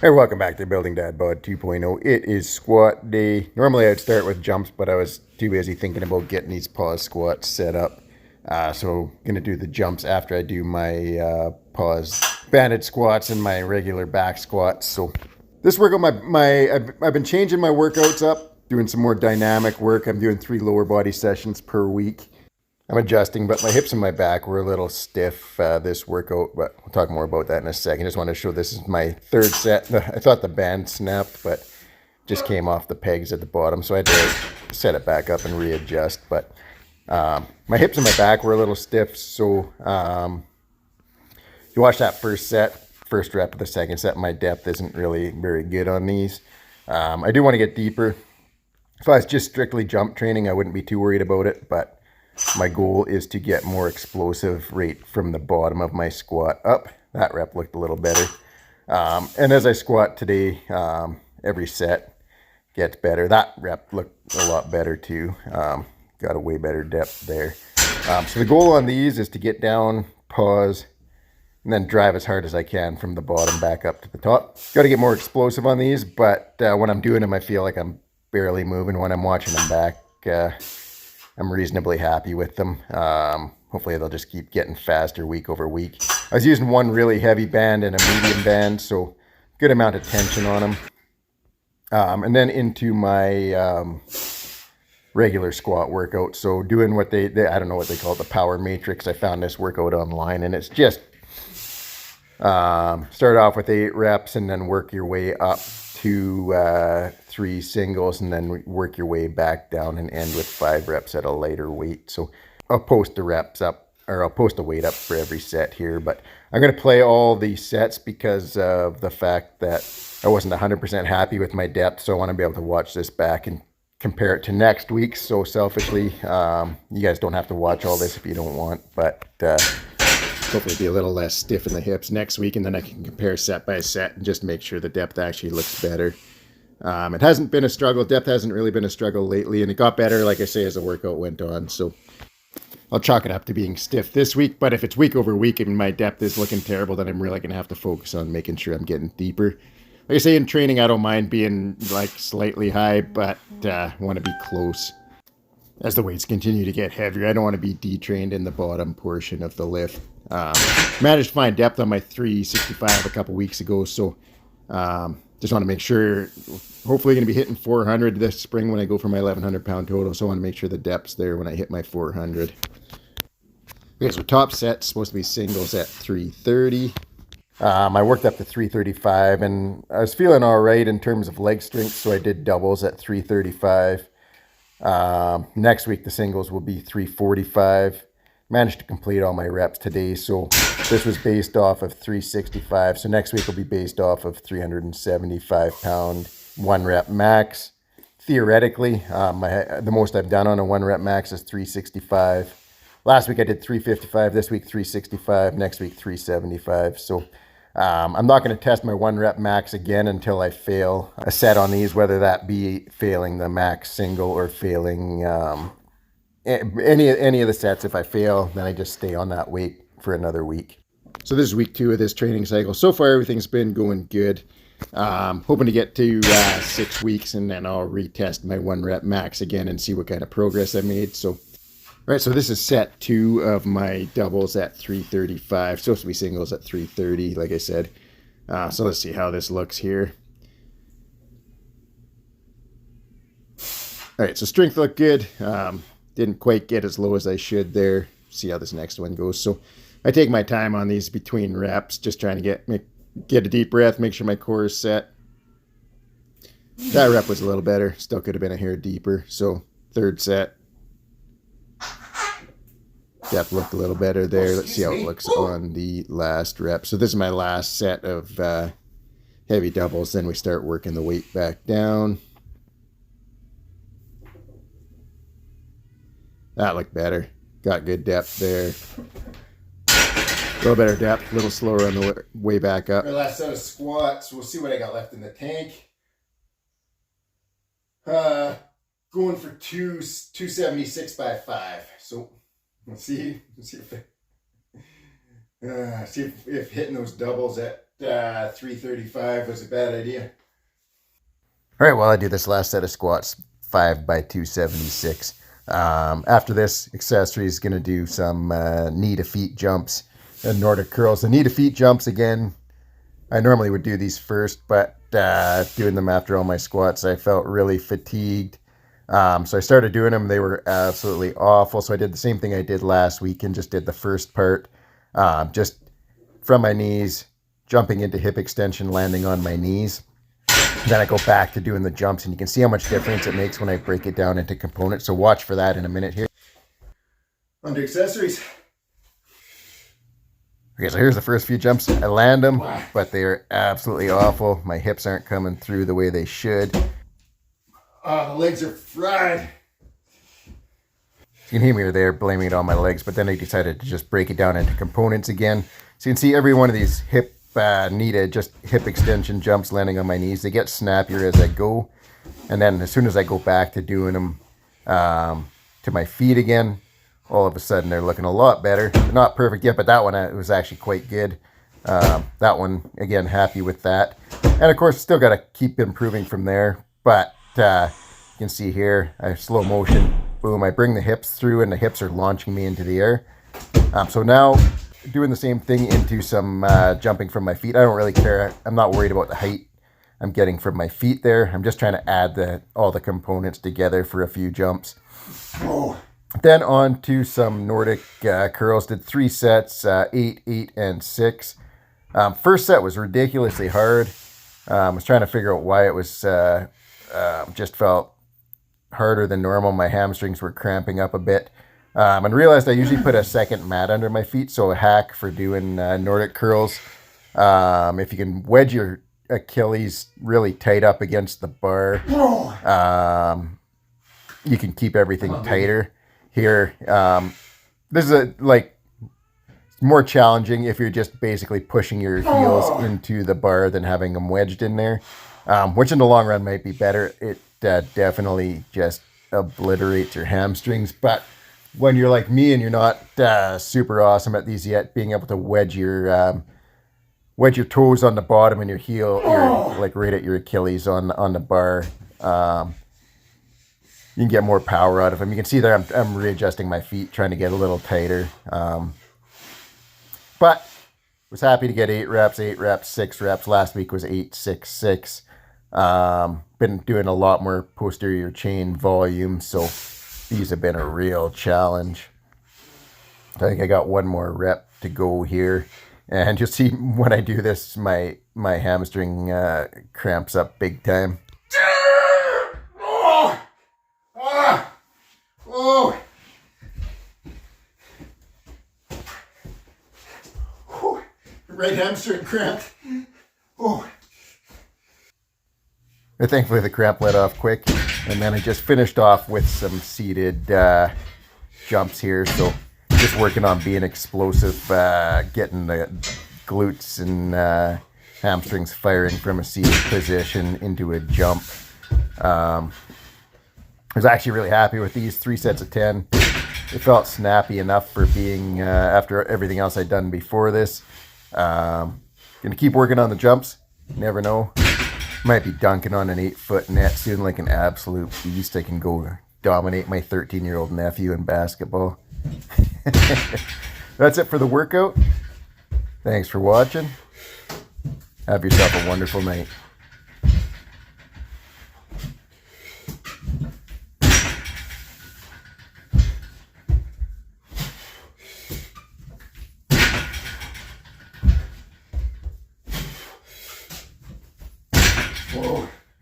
Hey, welcome back to Building Dad Bod 2.0. It is squat day. Normally I'd start with jumps, but I was too busy thinking about getting these pause squats set up. So I'm going to do the jumps after I do my pause banded squats and my regular back squats. So this workout, I've been changing my workouts up, doing some more dynamic work. I'm doing 3 lower body sessions per week. I'm adjusting, but my hips and my back were a little stiff this workout, but we'll talk more about that in a second. Just want to show this is my third set. I thought the band snapped, but just came off the pegs at the bottom, so I had to set it back up and readjust. But my hips and my back were a little stiff, so you watch that first rep of the second set. My depth isn't really very good on these. I do want to get deeper. If I was just strictly jump training, I wouldn't be too worried about it, but my goal is to get more explosive rate from the bottom of my squat up. That rep looked a little better. And as I squat today, every set gets better. That rep looked a lot better too. Got a way better depth there. So the goal on these is to get down, pause, and then drive as hard as I can from the bottom back up to the top. Got to get more explosive on these, but when I'm doing them, I feel like I'm barely moving. When I'm watching them back, I'm reasonably happy with them. Hopefully they'll just keep getting faster week over week. I was using one really heavy band and a medium band, so good amount of tension on them. And then into my regular squat workout. So doing what they I don't know what they call it, the power matrix. I found this workout online, and it's just start off with 8 reps and then work your way up to 3 singles, and then work your way back down and end with 5 reps at a lighter weight. So I'll post the reps up, or I'll post the weight up for every set here, but I'm going to play all these sets because of the fact that I wasn't 100% happy with my depth. So I want to be able to watch this back and compare it to next week. So selfishly, you guys don't have to watch all this if you don't want, but hopefully be a little less stiff in the hips next week, and then I can compare set by set and just make sure the depth actually looks better. It hasn't been a struggle. Depth hasn't really been a struggle lately, and it got better, like I say, as the workout went on. So I'll chalk it up to being stiff this week, but if it's week over week and my depth is looking terrible, then I'm really going to have to focus on making sure I'm getting deeper. Like I say, in training, I don't mind being like slightly high, but want to be close. As the weights continue to get heavier, I don't want to be detrained in the bottom portion of the lift. Managed to find depth on my 365 a couple weeks ago, so just want to make sure, hopefully going to be hitting 400 this spring when I go for my 1100 pound total, so I want to make sure the depth's there when I hit my 400. Okay, so top set's supposed to be singles at 330. I worked up to 335, and I was feeling all right in terms of leg strength, so I did doubles at 335. Next week, the singles will be 345. Managed to complete all my reps today, so this was based off of 365. So next week will be based off of 375 pound 1 rep max. Theoretically, the most I've done on a 1 rep max is 365. Last week I did 355. This week 365. Next week 375. So I'm not going to test my 1 rep max again until I fail a set on these, whether that be failing the max single or failing any of the sets. If I fail, then I just stay on that weight for another week. So this is week 2 of this training cycle. So far, everything's been going good. Hoping to get to 6 weeks, and then I'll retest my 1 rep max again and see what kind of progress I made. So, all right, so this is set 2 of my doubles at 335. Supposed to be singles at 330, like I said. So let's see how this looks here. All right, so strength looked good. Didn't quite get as low as I should there. See how this next one goes. So I take my time on these between reps, just trying to get a deep breath, make sure my core is set. That rep was a little better. Still could have been a hair deeper. So third set. Depth looked a little better there. Let's see how it looks on the last rep. So this is my last set of heavy doubles. Then we start working the weight back down. That looked better. Got good depth there. A little better depth, a little slower on the way back up. Our last set of squats. We'll see what I got left in the tank. Going for 276 by 5. So let's see if hitting those doubles at 335 was a bad idea. All right, well, I do this last set of squats, 5 by 276. After this, accessory is going to do some knee to feet jumps and Nordic curls. The knee to feet jumps, again, I normally would do these first, but doing them after all my squats, I felt really fatigued. So I started doing them. They were absolutely awful. So I did the same thing I did last week and just did the first part, just from my knees, jumping into hip extension, landing on my knees. Then I go back to doing the jumps, and you can see how much difference it makes when I break it down into components. So watch for that in a minute here. On to accessories. Okay, so here's the first few jumps. I land them, but they're absolutely awful. My hips aren't coming through the way they should. Oh, the legs are fried. You can hear me there blaming it on my legs, but then I decided to just break it down into components again. So you can see every one of these hip just hip extension jumps landing on my knees. They get snappier as I go. And then as soon as I go back to doing them to my feet again, all of a sudden they're looking a lot better. They're not perfect yet, but that one was actually quite good. That one, again, happy with that. And of course, still got to keep improving from there. But you can see here, I slow motion, boom, I bring the hips through and the hips are launching me into the air. So now doing the same thing into some jumping from my feet. I don't really care. I'm not worried about the height I'm getting from my feet there. I'm just trying to add all the components together for a few jumps. Oh. Then on to some Nordic curls. Did 3 sets, 8, 8, and 6. First set was ridiculously hard. I was trying to figure out why it was just felt harder than normal. My hamstrings were cramping up a bit. And realized I usually put a second mat under my feet. So a hack for doing Nordic curls. If you can wedge your Achilles really tight up against the bar, you can keep everything tighter. Here, this is more challenging if you're just basically pushing your heels into the bar than having them wedged in there, which in the long run might be better. It definitely just obliterates your hamstrings. But when you're like me and you're not super awesome at these yet, being able to wedge your toes on the bottom and your heel, like right at your Achilles on the bar, you can get more power out of them. You can see there I'm readjusting my feet, trying to get a little tighter. But was happy to get 8 reps, 6 reps. Last week was 8, 6, 6. Been doing a lot more posterior chain volume, so these have been a real challenge. I think I got one more rep to go here. And you'll see when I do this, my hamstring cramps up big time. Right hamstring cramp. But thankfully the cramp let off quick. And then I just finished off with some seated jumps here. So just working on being explosive, getting the glutes and hamstrings firing from a seated position into a jump. I was actually really happy with these 3 sets of 10. It felt snappy enough for being, after everything else I'd done before this. Gonna keep working on the jumps. Never know. Might be dunking on an 8-foot net soon like an absolute beast. I can go dominate my 13-year-old nephew in basketball. That's it for the workout. Thanks for watching. Have yourself a wonderful night. Whoa.